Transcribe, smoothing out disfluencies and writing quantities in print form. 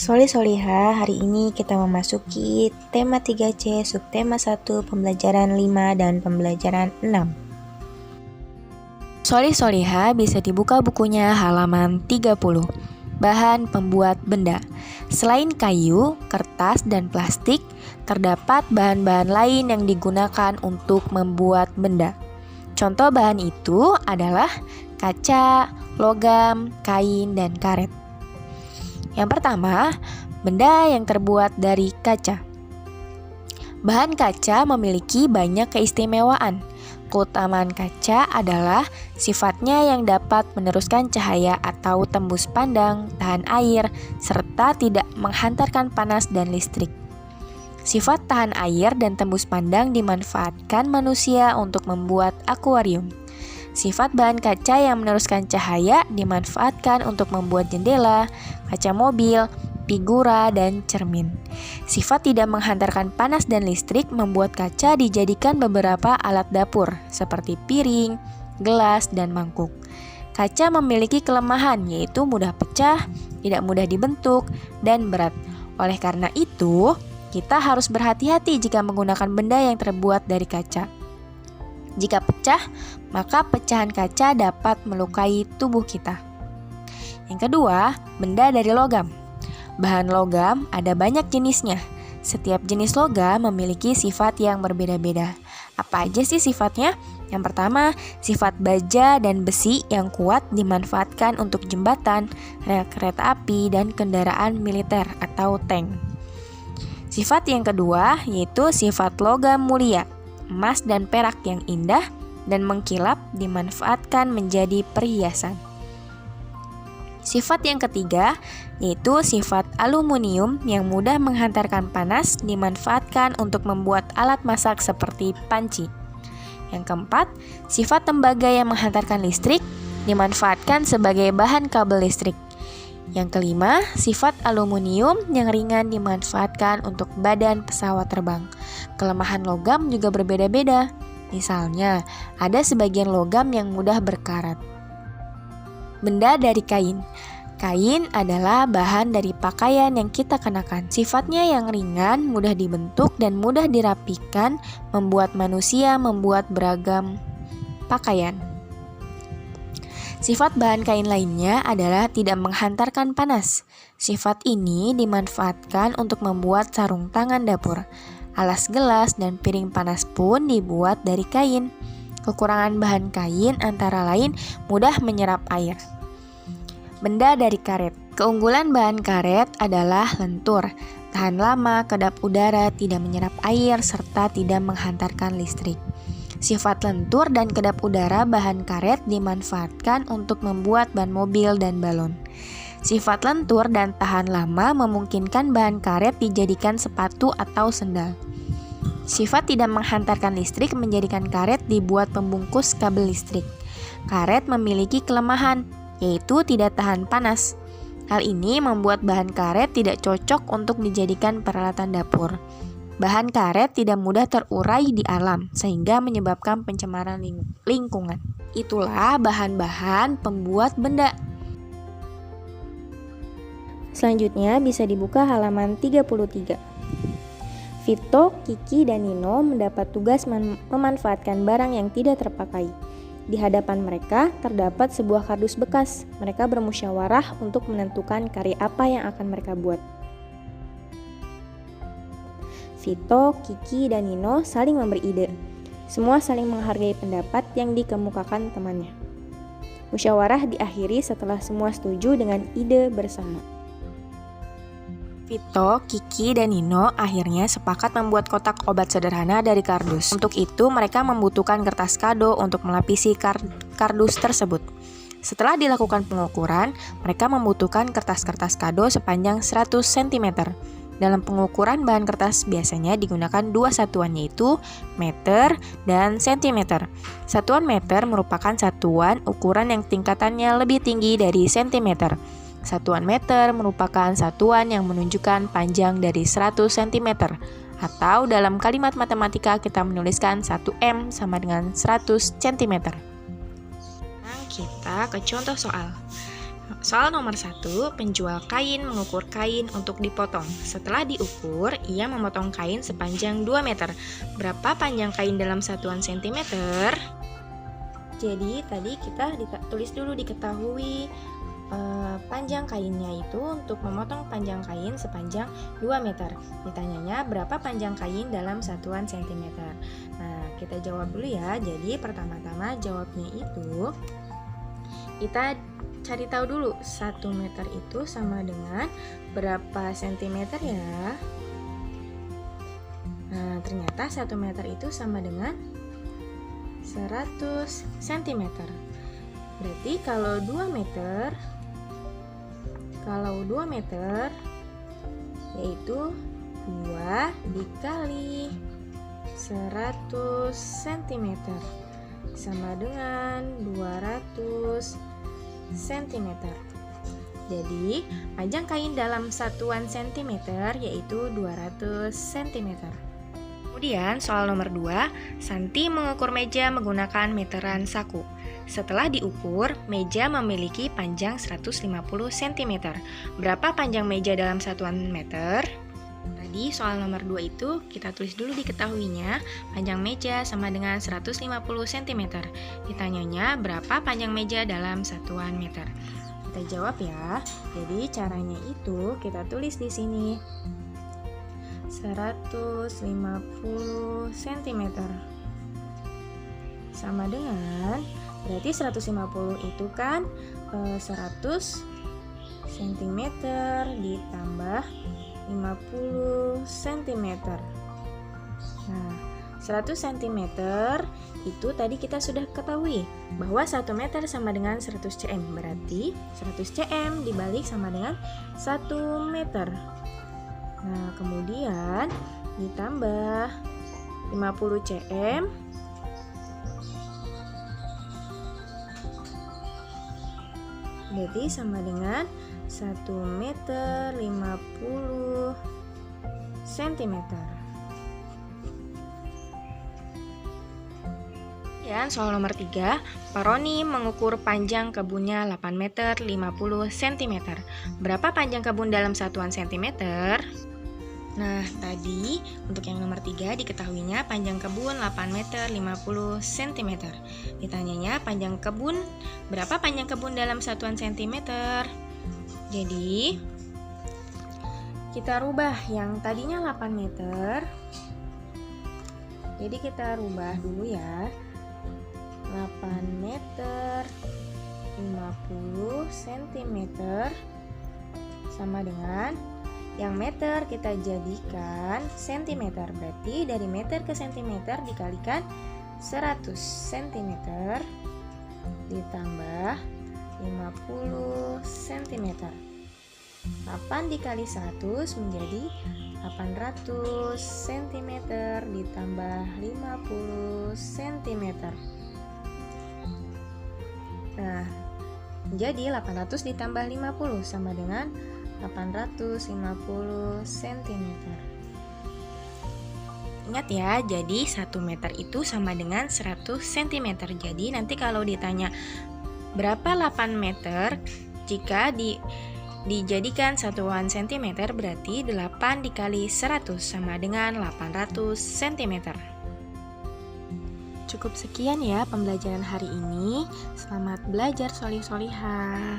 Soli Soliha, hari ini kita memasuki tema 3C, subtema 1, pembelajaran 5, dan pembelajaran 6. Soli Soliha bisa dibuka bukunya halaman 30. Bahan pembuat benda. Selain kayu, kertas, dan plastik, terdapat bahan-bahan lain yang digunakan untuk membuat benda. Contoh bahan itu adalah kaca, logam, kain, dan karet. Yang pertama, benda yang terbuat dari kaca. Bahan kaca memiliki banyak keistimewaan. Keutamaan kaca adalah sifatnya yang dapat meneruskan cahaya atau tembus pandang, tahan air, serta tidak menghantarkan panas dan listrik. Sifat tahan air dan tembus pandang dimanfaatkan manusia untuk membuat akuarium. Sifat bahan kaca yang meneruskan cahaya dimanfaatkan untuk membuat jendela, kaca mobil, figura, dan cermin. Sifat tidak menghantarkan panas dan listrik membuat kaca dijadikan beberapa alat dapur, seperti piring, gelas, dan mangkuk. Kaca memiliki kelemahan, yaitu mudah pecah, tidak mudah dibentuk, dan berat. Oleh karena itu, kita harus berhati-hati jika menggunakan benda yang terbuat dari kaca. Jika pecah, maka pecahan kaca dapat melukai tubuh kita. Yang kedua, benda dari logam. Bahan logam ada banyak jenisnya. Setiap jenis logam memiliki sifat yang berbeda-beda. Apa aja sih sifatnya? Yang pertama, sifat baja dan besi yang kuat dimanfaatkan untuk jembatan, rel kereta api, dan kendaraan militer atau tank. Sifat yang kedua yaitu sifat logam mulia. Emas dan perak yang indah dan mengkilap dimanfaatkan menjadi perhiasan. Sifat yang ketiga yaitu sifat aluminium yang mudah menghantarkan panas dimanfaatkan untuk membuat alat masak seperti panci. Yang keempat, sifat tembaga yang menghantarkan listrik dimanfaatkan sebagai bahan kabel listrik. Yang kelima, sifat aluminium yang ringan dimanfaatkan untuk badan pesawat terbang. Kelemahan logam juga berbeda-beda. Misalnya, ada sebagian logam yang mudah berkarat. Benda dari kain. Kain adalah bahan dari pakaian yang kita kenakan. Sifatnya yang ringan, mudah dibentuk, dan mudah dirapikan, membuat manusia membuat beragam pakaian. Sifat bahan kain lainnya adalah tidak menghantarkan panas. Sifat ini dimanfaatkan untuk membuat sarung tangan dapur. Alas gelas dan piring panas pun dibuat dari kain. Kekurangan bahan kain antara lain mudah menyerap air. Benda dari karet. Keunggulan bahan karet adalah lentur, tahan lama, kedap udara, tidak menyerap air, serta tidak menghantarkan listrik. Sifat lentur dan kedap udara bahan karet dimanfaatkan untuk membuat ban mobil dan balon. Sifat lentur dan tahan lama memungkinkan bahan karet dijadikan sepatu atau sendal. Sifat tidak menghantarkan listrik menjadikan karet dibuat pembungkus kabel listrik. Karet memiliki kelemahan, yaitu tidak tahan panas. Hal ini membuat bahan karet tidak cocok untuk dijadikan peralatan dapur. Bahan karet tidak mudah terurai di alam, sehingga menyebabkan pencemaran lingkungan. Itulah bahan-bahan pembuat benda. Selanjutnya bisa dibuka halaman 33. Vito, Kiki, dan Nino mendapat tugas memanfaatkan barang yang tidak terpakai. Di hadapan mereka terdapat sebuah kardus bekas. Mereka bermusyawarah untuk menentukan karya apa yang akan mereka buat. Vito, Kiki, dan Nino saling memberi ide. Semua saling menghargai pendapat yang dikemukakan temannya. Musyawarah diakhiri setelah semua setuju dengan ide bersama. Vito, Kiki, dan Nino akhirnya sepakat membuat kotak obat sederhana dari kardus. Untuk itu, mereka membutuhkan kertas kado untuk melapisi kardus tersebut. Setelah dilakukan pengukuran, mereka membutuhkan kertas-kertas kado sepanjang 100 cm. Dalam pengukuran bahan kertas biasanya digunakan dua satuan, yaitu meter dan sentimeter. Satuan meter merupakan satuan ukuran yang tingkatannya lebih tinggi dari sentimeter. Satuan meter merupakan satuan yang menunjukkan panjang dari 100 cm. Atau dalam kalimat matematika kita menuliskan 1M sama dengan 100 cm. Kita ke contoh soal. Soal nomor 1, penjual kain mengukur kain untuk dipotong. Setelah diukur, ia memotong kain sepanjang 2 meter. Berapa panjang kain dalam satuan sentimeter? Jadi tadi kita tulis dulu diketahui panjang kainnya itu untuk memotong panjang kain sepanjang 2 meter. Ditanyanya berapa panjang kain dalam satuan sentimeter. Nah, kita jawab dulu ya. Jadi pertama-tama jawabnya itu kita cari tahu dulu 1 meter itu sama dengan berapa sentimeter ya. Nah, ternyata 1 meter itu sama dengan 100 cm. Berarti kalau 2 meter yaitu 2 dikali 100 cm sama dengan 200 cm. Jadi, panjang kain dalam satuan sentimeter yaitu 200 cm. Kemudian soal nomor 2, Santi mengukur meja menggunakan meteran saku. Setelah diukur, meja memiliki panjang 150 cm. Berapa panjang meja dalam satuan meter? Tadi soal nomor 2 itu kita tulis dulu diketahuinya, panjang meja sama dengan 150 cm. Ditanyanya berapa panjang meja dalam satuan meter? Kita jawab ya. Jadi caranya itu kita tulis di sini. 150 cm sama dengan, berarti 150 itu kan 100 cm ditambah 50 cm. Nah, 100 cm itu tadi kita sudah ketahui bahwa 1 meter sama dengan 100 cm. Berarti 100 cm dibalik sama dengan 1 meter. Nah, kemudian ditambah 50 cm berarti sama dengan 1 meter 50 cm. Dan soal nomor 3, Pak Roni mengukur panjang kebunnya 8 meter 50 cm. Berapa panjang kebun dalam satuan sentimeter? Nah, tadi untuk yang nomor 3 diketahuinya panjang kebun 8 meter 50 cm. Ditanyanya panjang kebun, berapa panjang kebun dalam satuan sentimeter? Jadi, kita rubah yang tadinya 8 meter. Jadi kita rubah dulu ya. 8 meter 50 cm sama dengan yang meter kita jadikan centimeter. Berarti dari meter ke sentimeter dikalikan 100 cm ditambah 50 cm. 8 dikali 100 menjadi 800 cm ditambah 50 cm. Nah, jadi 800 ditambah 50 sama dengan 850 cm. Ingat ya, jadi 1 meter itu sama dengan 100 cm. Jadi nanti kalau ditanya berapa 8 meter, jika dijadikan satuan sentimeter berarti 8 dikali 100 sama dengan 800 cm. Cukup sekian ya pembelajaran hari ini. Selamat belajar solih-solihah.